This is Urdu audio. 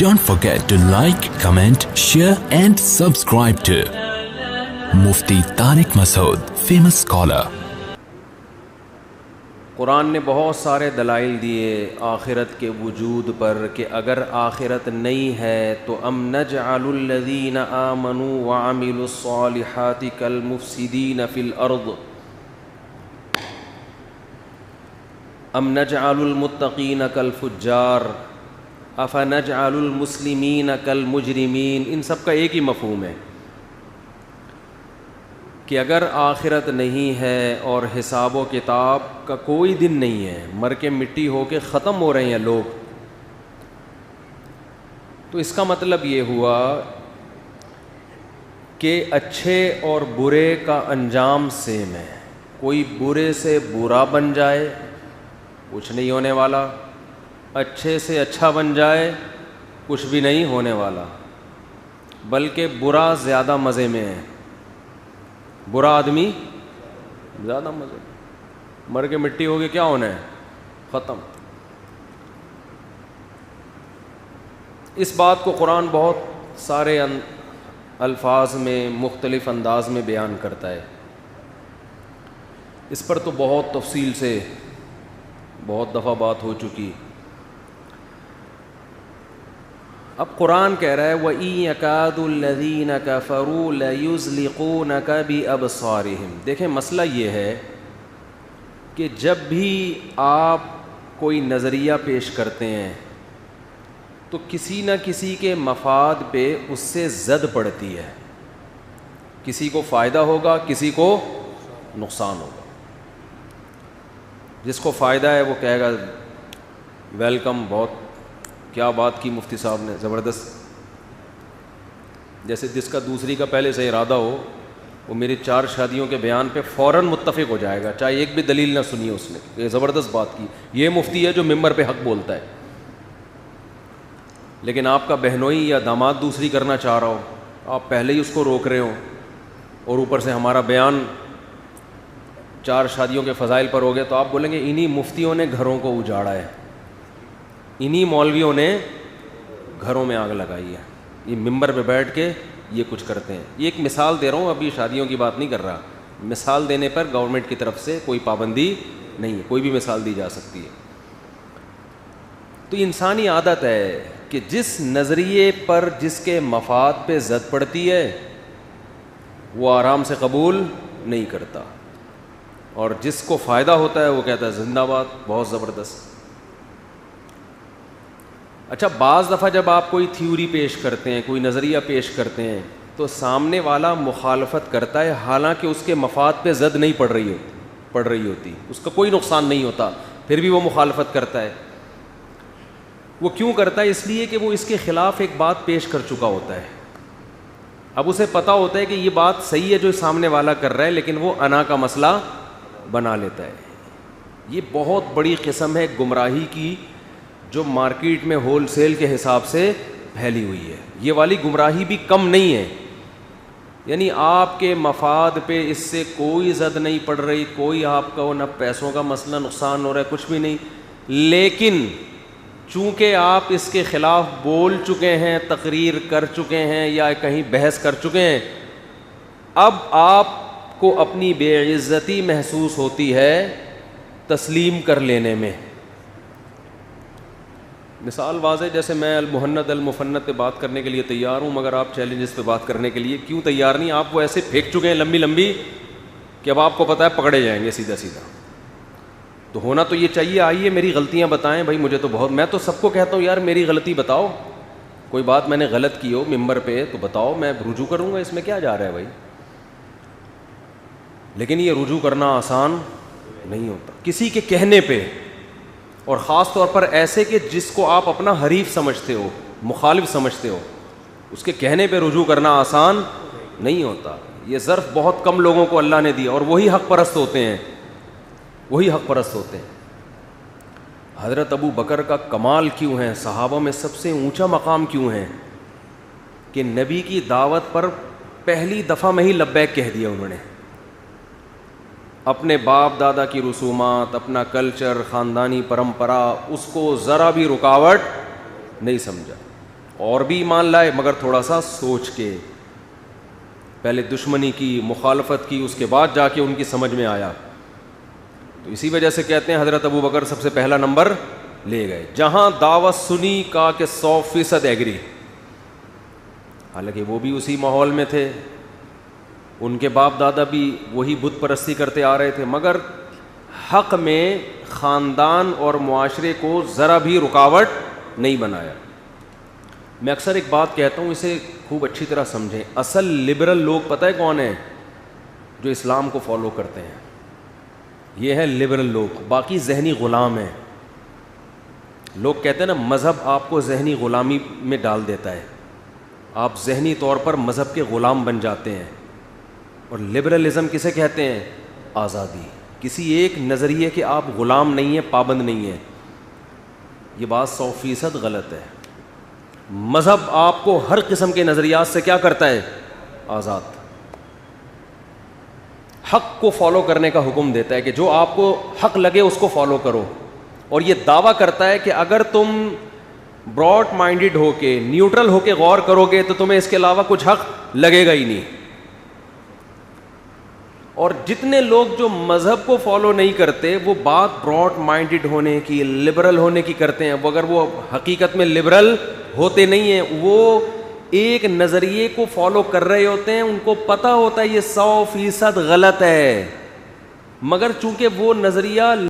Don't forget to like, comment, share and subscribe to Mufti Tariq Masood, famous scholar. قرآن نے بہت سارے دلائل دیے آخرت کے وجود پر کہ اگر آخرت نہیں ہے تو ام نجعل الذین آمنوا وعملوا الصالحات کالمفسدین فی الارض ام نجعل المتقین کالفجار افنجعل المسلمین کالمجرمین. ان سب کا ایک ہی مفہوم ہے کہ اگر آخرت نہیں ہے اور حساب و کتاب کا کوئی دن نہیں ہے, مر کے مٹی ہو کے ختم ہو رہے ہیں لوگ, تو اس کا مطلب یہ ہوا کہ اچھے اور برے کا انجام سیم ہے. کوئی برے سے برا بن جائے کچھ نہیں ہونے والا, اچھے سے اچھا بن جائے کچھ بھی نہیں ہونے والا, بلکہ برا زیادہ مزے میں ہے. برا آدمی زیادہ مزے, مر کے مٹی ہو کے کیا ہونا ہے, ختم. اس بات کو قرآن بہت سارے الفاظ میں مختلف انداز میں بیان کرتا ہے. اس پر تو بہت تفصیل سے بہت دفعہ بات ہو چکی. اب قرآن کہہ رہا ہے وَإِن يَكَادُ الَّذِينَ كَفَرُوا لَيُزْلِقُونَكَ بِأَبْصَارِهِمْ. دیکھیں مسئلہ یہ ہے کہ جب بھی آپ کوئی نظریہ پیش کرتے ہیں تو کسی نہ کسی کے مفاد پہ اس سے زد پڑتی ہے. کسی کو فائدہ ہوگا, کسی کو نقصان ہوگا. جس کو فائدہ ہے وہ کہے گا ویلکم, بہت کیا بات کی مفتی صاحب نے, زبردست. جیسے جس کا دوسری کا پہلے سے ارادہ ہو وہ میری 4 شادیوں کے بیان پہ فوراً متفق ہو جائے گا, چاہے ایک بھی دلیل نہ سنی اس نے, یہ زبردست بات کی. یہ مفتی ہے جو ممبر پہ حق بولتا ہے. لیکن آپ کا بہنوئی یا داماد دوسری کرنا چاہ رہا ہو, آپ پہلے ہی اس کو روک رہے ہو, اور اوپر سے ہمارا بیان 4 شادیوں کے فضائل پر ہو گیا, تو آپ بولیں گے انہی مفتیوں نے گھروں کو اجاڑا ہے, انہی مولویوں نے گھروں میں آگ لگائی ہے, یہ ممبر پہ بیٹھ کے یہ کچھ کرتے ہیں. یہ ایک مثال دے رہا ہوں, ابھی شادیوں کی بات نہیں کر رہا. مثال دینے پر گورنمنٹ کی طرف سے کوئی پابندی نہیں ہے, کوئی بھی مثال دی جا سکتی ہے. تو انسانی عادت ہے کہ جس نظریے پر جس کے مفاد پہ زد پڑتی ہے وہ آرام سے قبول نہیں کرتا, اور جس کو فائدہ ہوتا ہے وہ کہتا ہے زندہ باد, بہت زبردست. اچھا, بعض دفعہ جب آپ کوئی تھیوری پیش کرتے ہیں, کوئی نظریہ پیش کرتے ہیں, تو سامنے والا مخالفت کرتا ہے حالانکہ اس کے مفاد پہ زد نہیں پڑ رہی ہوتی, اس کا کوئی نقصان نہیں ہوتا, پھر بھی وہ مخالفت کرتا ہے. وہ کیوں کرتا ہے؟ اس لیے کہ وہ اس کے خلاف ایک بات پیش کر چکا ہوتا ہے. اب اسے پتہ ہوتا ہے کہ یہ بات صحیح ہے جو سامنے والا کر رہا ہے, لیکن وہ انا کا مسئلہ بنا لیتا ہے. یہ بہت بڑی قسم ہے گمراہی کی جو مارکیٹ میں ہول سیل کے حساب سے پھیلی ہوئی ہے. یہ والی گمراہی بھی کم نہیں ہے, یعنی آپ کے مفاد پہ اس سے کوئی زد نہیں پڑ رہی, کوئی آپ کا نہ پیسوں کا مسئلہ نقصان ہو رہا ہے, کچھ بھی نہیں, لیکن چونکہ آپ اس کے خلاف بول چکے ہیں, تقریر کر چکے ہیں یا کہیں بحث کر چکے ہیں, اب آپ کو اپنی بے عزتی محسوس ہوتی ہے تسلیم کر لینے میں. مثال واضح, جیسے میں المہند المفند پہ بات کرنے کے لیے تیار ہوں, مگر آپ چیلنجز پہ بات کرنے کے لیے کیوں تیار نہیں؟ آپ وہ ایسے پھینک چکے ہیں لمبی لمبی کہ اب آپ کو پتہ ہے پکڑے جائیں گے سیدھا سیدھا. تو ہونا تو یہ چاہیے, آئیے میری غلطیاں بتائیں بھائی, مجھے تو بہت, میں تو سب کو کہتا ہوں یار میری غلطی بتاؤ, کوئی بات میں نے غلط کی ہو ممبر پہ تو بتاؤ, میں رجوع کروں گا, اس میں کیا جا رہا ہے بھائی. لیکن یہ رجوع کرنا آسان نہیں ہوتا کسی کے کہنے پہ, اور خاص طور پر ایسے کہ جس کو آپ اپنا حریف سمجھتے ہو, مخالف سمجھتے ہو, اس کے کہنے پہ رجوع کرنا آسان نہیں ہوتا. یہ ظرف بہت کم لوگوں کو اللہ نے دیا, اور وہی حق پرست ہوتے ہیں, وہی حق پرست ہوتے ہیں. حضرت ابو بکر کا کمال کیوں ہے, صحابہ میں سب سے اونچا مقام کیوں ہے کہ نبی کی دعوت پر پہلی دفعہ میں ہی لبیک کہہ دیا انہوں نے. اپنے باپ دادا کی رسومات, اپنا کلچر, خاندانی پرمپرا, اس کو ذرا بھی رکاوٹ نہیں سمجھا. اور بھی ایمان لائے مگر تھوڑا سا سوچ کے, پہلے دشمنی کی, مخالفت کی, اس کے بعد جا کے ان کی سمجھ میں آیا. تو اسی وجہ سے کہتے ہیں حضرت ابو بکر سب سے پہلا نمبر لے گئے. جہاں دعوت سنی کہا کہ 100% ایگری, حالانکہ وہ بھی اسی ماحول میں تھے, ان کے باپ دادا بھی وہی بت پرستی کرتے آ رہے تھے, مگر حق میں خاندان اور معاشرے کو ذرا بھی رکاوٹ نہیں بنایا. میں اکثر ایک بات کہتا ہوں, اسے خوب اچھی طرح سمجھیں. اصل لبرل لوگ پتہ ہے کون ہیں؟ جو اسلام کو فالو کرتے ہیں, یہ ہے لبرل لوگ. باقی ذہنی غلام ہیں. لوگ کہتے ہیں نا مذہب آپ کو ذہنی غلامی میں ڈال دیتا ہے, آپ ذہنی طور پر مذہب کے غلام بن جاتے ہیں. اور لبرلزم کسے کہتے ہیں؟ آزادی, کسی ایک نظریے کے آپ غلام نہیں ہیں, پابند نہیں ہیں. یہ بات 100% غلط ہے. مذہب آپ کو ہر قسم کے نظریات سے کیا کرتا ہے؟ آزاد. حق کو فالو کرنے کا حکم دیتا ہے کہ جو آپ کو حق لگے اس کو فالو کرو, اور یہ دعویٰ کرتا ہے کہ اگر تم براڈ مائنڈڈ ہو کے, نیوٹرل ہو کے غور کرو گے تو تمہیں اس کے علاوہ کچھ حق لگے گا ہی نہیں. اور جتنے لوگ جو مذہب کو فالو نہیں کرتے وہ بات براڈ مائنڈڈ ہونے کی, لبرل ہونے کی کرتے ہیں, اگر وہ حقیقت میں لبرل ہوتے نہیں ہیں, وہ ایک نظریے کو فالو کر رہے ہوتے ہیں, ان کو پتہ ہوتا ہے یہ 100% غلط ہے, مگر چونکہ وہ نظریہ